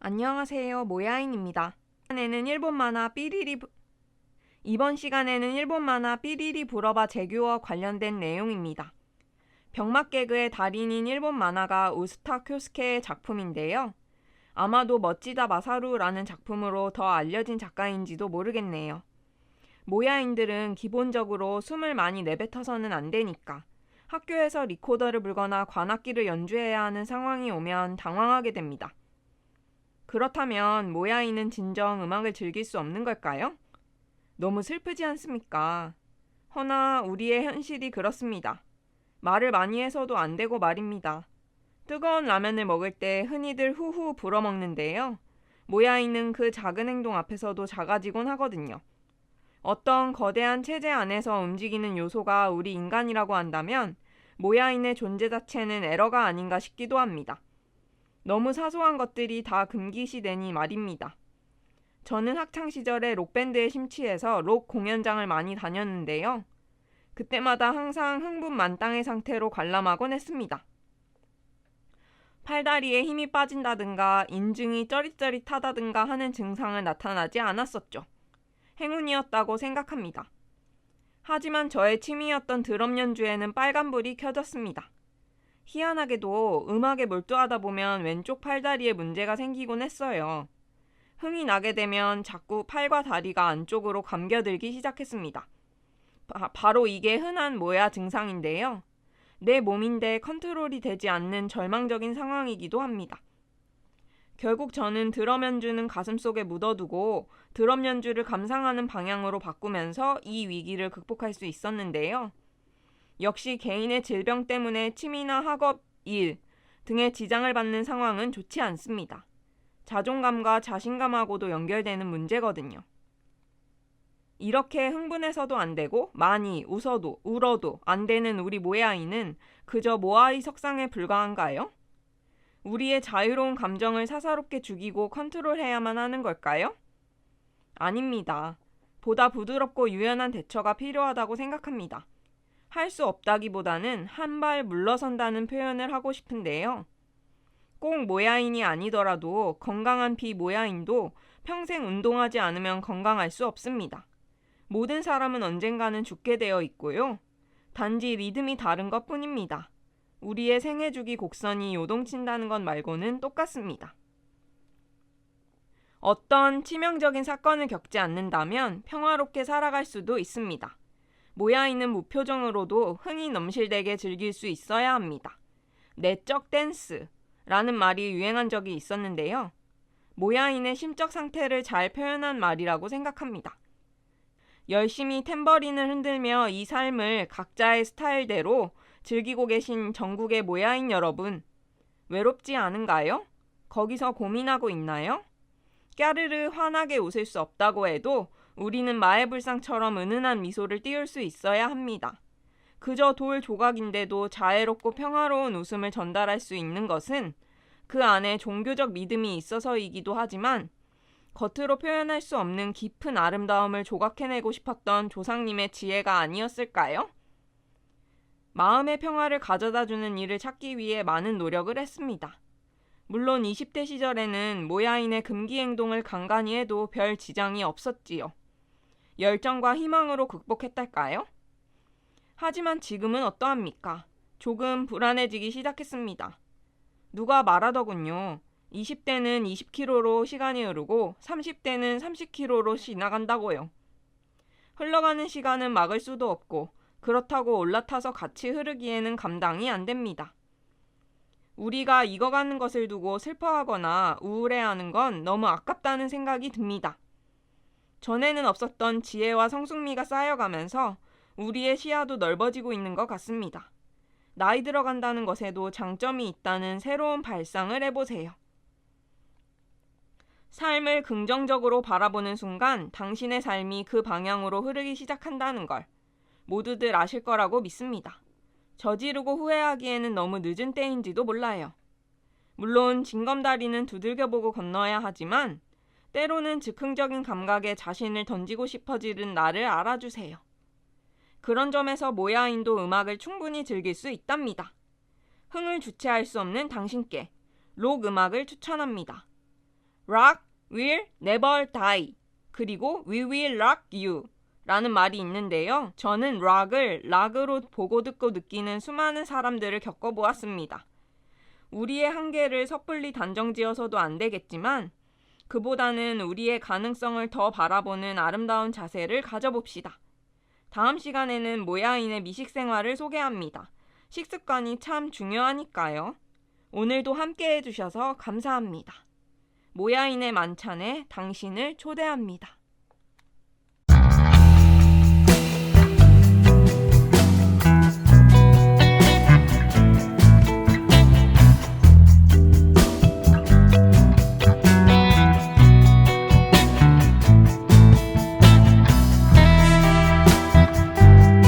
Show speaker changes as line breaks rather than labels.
안녕하세요. 모야인입니다. 이번 시간에는 일본 만화 삐리리 불어봐 제규어와 관련된 내용입니다. 병맛 개그의 달인인 일본 만화가 우스타 쿄스케의 작품인데요. 아마도 멋지다 마사루라는 작품으로 더 알려진 작가인지도 모르겠네요. 모야인들은 기본적으로 숨을 많이 내뱉어서는 안 되니까 학교에서 리코더를 불거나 관악기를 연주해야 하는 상황이 오면 당황하게 됩니다. 그렇다면 모야이는 진정 음악을 즐길 수 없는 걸까요? 너무 슬프지 않습니까? 허나 우리의 현실이 그렇습니다. 말을 많이 해서도 안 되고 말입니다. 뜨거운 라면을 먹을 때 흔히들 후후 불어먹는데요. 모야이는 그 작은 행동 앞에서도 작아지곤 하거든요. 어떤 거대한 체제 안에서 움직이는 요소가 우리 인간이라고 한다면 모야인의 존재 자체는 에러가 아닌가 싶기도 합니다. 너무 사소한 것들이 다 금기시되니 말입니다. 저는 학창시절에 록밴드에 심취해서 록 공연장을 많이 다녔는데요. 그때마다 항상 흥분 만땅의 상태로 관람하곤 했습니다. 팔다리에 힘이 빠진다든가 인중이 쩌릿쩌릿하다든가 하는 증상은 나타나지 않았었죠. 행운이었다고 생각합니다. 하지만 저의 취미였던 드럼 연주에는 빨간불이 켜졌습니다. 희한하게도 음악에 몰두하다 보면 왼쪽 팔다리에 문제가 생기곤 했어요. 흥이 나게 되면 자꾸 팔과 다리가 안쪽으로 감겨들기 시작했습니다. 바로 이게 흔한 모야 증상인데요. 내 몸인데 컨트롤이 되지 않는 절망적인 상황이기도 합니다. 결국 저는 드럼 연주는 가슴속에 묻어두고 드럼 연주를 감상하는 방향으로 바꾸면서 이 위기를 극복할 수 있었는데요. 역시 개인의 질병 때문에 취미나 학업, 일 등의 지장을 받는 상황은 좋지 않습니다. 자존감과 자신감하고도 연결되는 문제거든요. 이렇게 흥분해서도 안 되고 많이 웃어도 울어도 안 되는 우리 모야이는 그저 모아이 석상에 불과한가요? 우리의 자유로운 감정을 사사롭게 죽이고 컨트롤해야만 하는 걸까요? 아닙니다. 보다 부드럽고 유연한 대처가 필요하다고 생각합니다. 할 수 없다기보다는 한 발 물러선다는 표현을 하고 싶은데요. 꼭 모야인이 아니더라도 건강한 비모야인도 평생 운동하지 않으면 건강할 수 없습니다. 모든 사람은 언젠가는 죽게 되어 있고요. 단지 리듬이 다른 것 뿐입니다. 우리의 생애주기 곡선이 요동친다는 것 말고는 똑같습니다. 어떤 치명적인 사건을 겪지 않는다면 평화롭게 살아갈 수도 있습니다. 모야이는 무표정으로도 흥이 넘실대게 즐길 수 있어야 합니다. 내적 댄스라는 말이 유행한 적이 있었는데요. 모야인의 심적 상태를 잘 표현한 말이라고 생각합니다. 열심히 탬버린을 흔들며 이 삶을 각자의 스타일대로 즐기고 계신 전국의 모야인 여러분, 외롭지 않은가요? 거기서 고민하고 있나요? 까르르 환하게 웃을 수 없다고 해도 우리는 마애불상처럼 은은한 미소를 띄울 수 있어야 합니다. 그저 돌 조각인데도 자애롭고 평화로운 웃음을 전달할 수 있는 것은 그 안에 종교적 믿음이 있어서이기도 하지만 겉으로 표현할 수 없는 깊은 아름다움을 조각해내고 싶었던 조상님의 지혜가 아니었을까요? 마음의 평화를 가져다주는 일을 찾기 위해 많은 노력을 했습니다. 물론 20대 시절에는 모야인의 금기 행동을 간간히 해도 별 지장이 없었지요. 열정과 희망으로 극복했달까요? 하지만 지금은 어떠합니까? 조금 불안해지기 시작했습니다. 누가 말하더군요. 20대는 20km로 시간이 흐르고 30대는 30km로 지나간다고요. 흘러가는 시간은 막을 수도 없고 그렇다고 올라타서 같이 흐르기에는 감당이 안 됩니다. 우리가 익어가는 것을 두고 슬퍼하거나 우울해하는 건 너무 아깝다는 생각이 듭니다. 전에는 없었던 지혜와 성숙미가 쌓여가면서 우리의 시야도 넓어지고 있는 것 같습니다. 나이 들어간다는 것에도 장점이 있다는 새로운 발상을 해보세요. 삶을 긍정적으로 바라보는 순간 당신의 삶이 그 방향으로 흐르기 시작한다는 걸 모두들 아실 거라고 믿습니다. 저지르고 후회하기에는 너무 늦은 때인지도 몰라요. 물론 징검다리는 두들겨보고 건너야 하지만 때로는 즉흥적인 감각에 자신을 던지고 싶어지는 나를 알아주세요. 그런 점에서 모야인도 음악을 충분히 즐길 수 있답니다. 흥을 주체할 수 없는 당신께 록 음악을 추천합니다. rock will never die. 그리고 we will rock you 라는 말이 있는데요. 저는 락을 락으로 보고 듣고 느끼는 수많은 사람들을 겪어보았습니다. 우리의 한계를 섣불리 단정지어서도 안 되겠지만 그보다는 우리의 가능성을 더 바라보는 아름다운 자세를 가져봅시다. 다음 시간에는 모야인의 미식 생활을 소개합니다. 식습관이 참 중요하니까요. 오늘도 함께 해주셔서 감사합니다. 모야인의 만찬에 당신을 초대합니다.